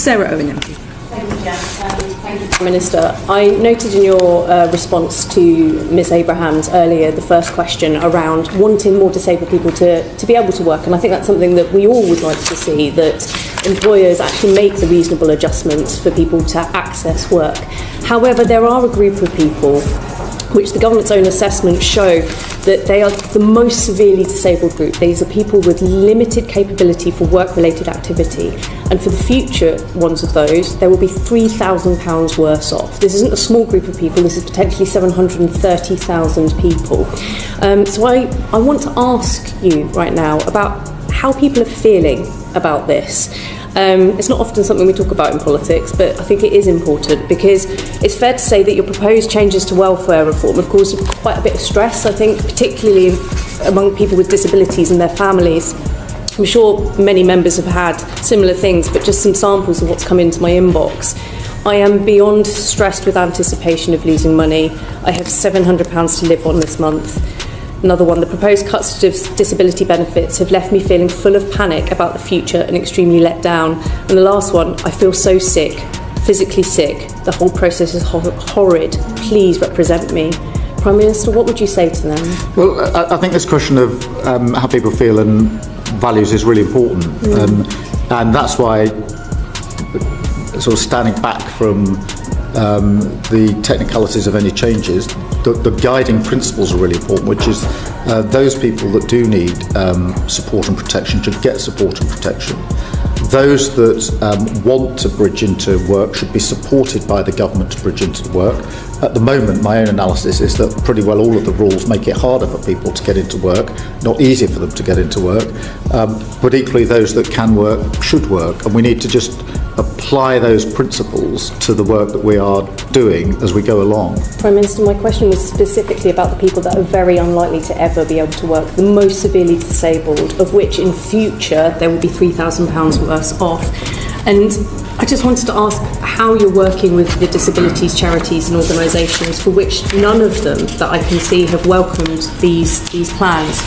Sarah Owen MP. Thank you, Thank you, Prime Minister. I noted in your response to Ms Abrahams earlier the first question around wanting more disabled people to be able to work, and I think that's something that we all would like to see, that employers actually make the reasonable adjustments for people to access work. However, there are a group of people which the government's own assessments show that they are the most severely disabled group. These are people with limited capability for work-related activity. And for the future ones of those, there will be £3,000 worse off. This isn't a small group of people, this is potentially 730,000 people. So I want to ask you right now about how people are feeling about this. It's not often something we talk about in politics, but I think it is important because it's fair to say that your proposed changes to welfare reform have caused quite a bit of stress, I think, particularly among people with disabilities and their families. I'm sure many members have had similar things, but just some samples of what's come into my inbox. I am beyond stressed with anticipation of losing money. I have £700 to live on this month. Another one, the proposed cuts to disability benefits have left me feeling full of panic about the future and extremely let down. And the last one, I feel so sick, physically sick. The whole process is horrid. Please represent me. Prime Minister, what would you say to them? Well, I think this question of how people feel and values is really important. And that's why sort of standing back from the technicalities of any changes, the guiding principles are really important, which is those people that do need support and protection should get support and protection. Those that want to bridge into work should be supported by the government to bridge into work. At the moment, my own analysis is that pretty well all of the rules make it harder for people to get into work, not easier for them to get into work, but equally those that can work should work, and we need to just apply those principles to the work that we are doing as we go along. Prime Minister, my question was specifically about the people that are very unlikely to ever be able to work, the most severely disabled, of which in future there will be £3,000 worse off. And I just wanted to ask how you're working with the disabilities charities and organisations for which none of them that I can see have welcomed these plans.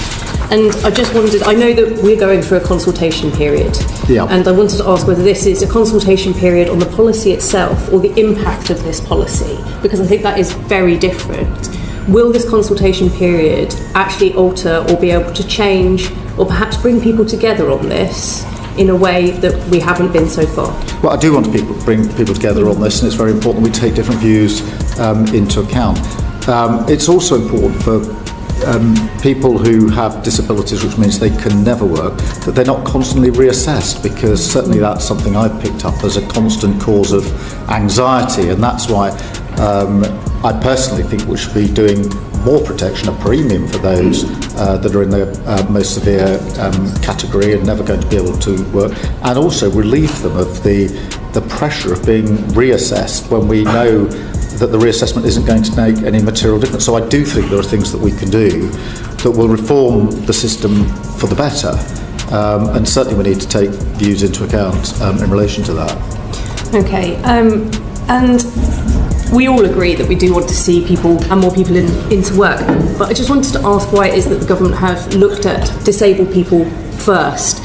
And I just wondered, I know that we're going through a consultation period, and I wanted to ask whether this is a consultation period on the policy itself or the impact of this policy, because I think that is very different. Will this consultation period actually alter or be able to change or perhaps bring people together on this in a way that we haven't been so far? Well, I do want to bring people together on this, and it's very important we take different views into account. It's also important for people who have disabilities, which means they can never work, that they're not constantly reassessed, because certainly that's something I've picked up as a constant cause of anxiety, and that's why I personally think we should be doing more protection, a premium for those that are in the most severe category and never going to be able to work, and also relieve them of the pressure of being reassessed when we know that the reassessment isn't going to make any material difference. So I do think there are things that we can do that will reform the system for the better, and certainly we need to take views into account in relation to that. Okay, and we all agree that we do want to see people and more people into work, but I just wanted to ask why it is that the government have looked at disabled people first.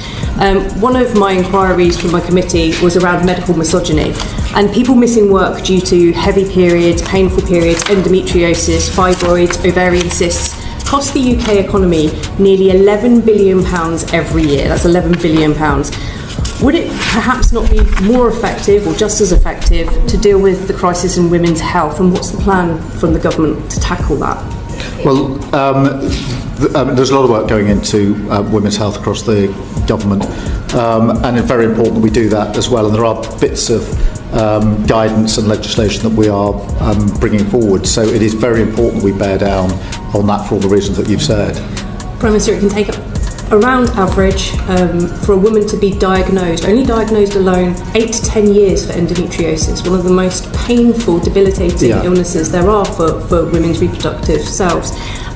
One of my inquiries from my committee was around medical misogyny and people missing work due to heavy periods, painful periods, endometriosis, fibroids, ovarian cysts cost the UK economy nearly £11 billion every year. That's £11 billion. Would it perhaps not be more effective or just as effective to deal with the crisis in women's health, and what's the plan from the government to tackle that? Well, there's a lot of work going into women's health across the government, and it's very important that we do that as well, and there are bits of guidance and legislation that we are bringing forward, so it is very important that we bear down on that for all the reasons that you've said. Prime Minister, it can take around average for a woman to be diagnosed, only diagnosed alone, 8 to 10 years for endometriosis, one of the most painful, debilitating illnesses there are for women's reproductive selves.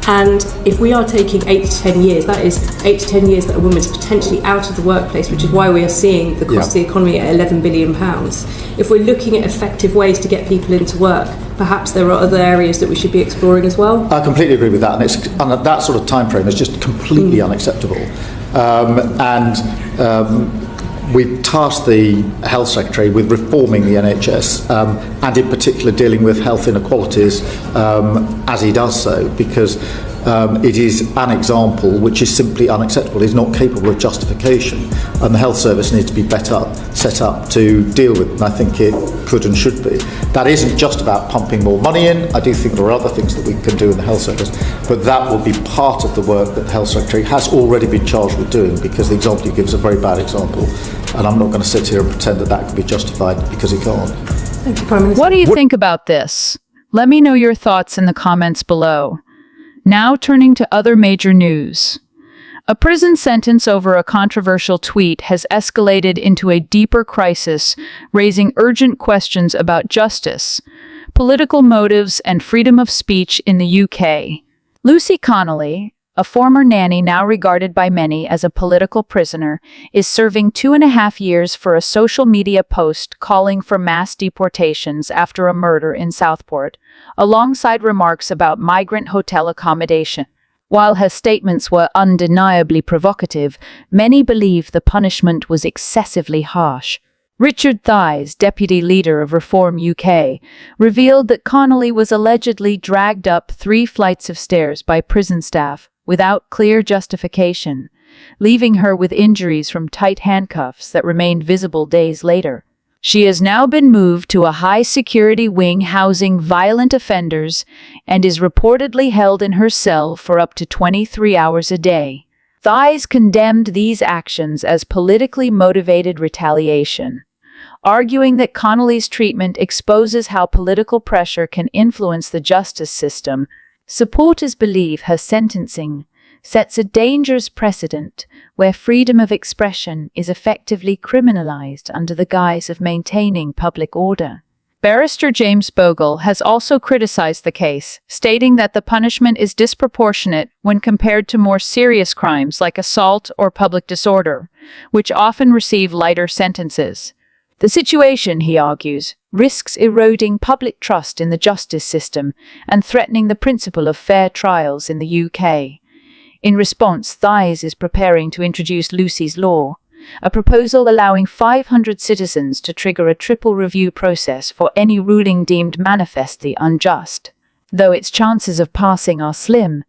And if we are taking 8 to 10 years, that is 8 to 10 years that a woman's potentially out of the workplace, which is why we are seeing the cost of the economy at £11 billion. If we're looking at effective ways to get people into work, perhaps there are other areas that we should be exploring as well. I completely agree with that, and that sort of time frame is just completely unacceptable. we've tasked the Health Secretary with reforming the NHS and in particular dealing with health inequalities as he does so, because it is an example which is simply unacceptable. It's not capable of justification, and the health service needs to be set up to deal with it, and I think it could and should be. That isn't just about pumping more money in. I do think there are other things that we can do in the health service, but that will be part of the work that the Health Secretary has already been charged with doing, because the example he gives is a very bad example, and I'm not going to sit here and pretend that that can be justified, because he can't. Thank you, Prime Minister. What do you think about this? Let me know your thoughts in the comments below. Now turning to other major news. A prison sentence over a controversial tweet has escalated into a deeper crisis, raising urgent questions about justice, political motives, and freedom of speech in the UK. Lucy Connolly, a former nanny now regarded by many as a political prisoner, is serving 2.5 years for a social media post calling for mass deportations after a murder in Southport, alongside remarks about migrant hotel accommodation. While her statements were undeniably provocative, many believe the punishment was excessively harsh. Richard Thies, deputy leader of Reform UK, revealed that Connolly was allegedly dragged up 3 flights of stairs by prison staff without clear justification, leaving her with injuries from tight handcuffs that remained visible days later. She has now been moved to a high-security wing housing violent offenders and is reportedly held in her cell for up to 23 hours a day. Thies condemned these actions as politically motivated retaliation, arguing that Connolly's treatment exposes how political pressure can influence the justice system. Supporters believe her sentencing sets a dangerous precedent where freedom of expression is effectively criminalized under the guise of maintaining public order. Barrister James Bogle has also criticized the case, stating that the punishment is disproportionate when compared to more serious crimes like assault or public disorder, which often receive lighter sentences. The situation, he argues, risks eroding public trust in the justice system and threatening the principle of fair trials in the UK. In response, Thies is preparing to introduce Lucy's Law, a proposal allowing 500 citizens to trigger a triple review process for any ruling deemed manifestly unjust. Though its chances of passing are slim,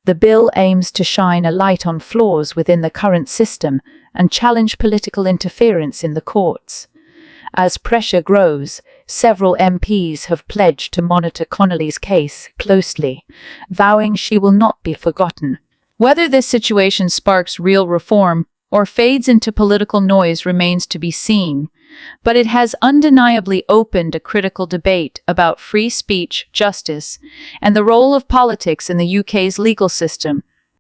the bill aims to shine a light on flaws within the current system and challenge political interference in the courts. As pressure grows, several MPs have pledged to monitor Connolly's case closely, vowing she will not be forgotten. Whether this situation sparks real reform or fades into political noise remains to be seen, but it has undeniably opened a critical debate about free speech, justice, and the role of politics in the UK's legal system,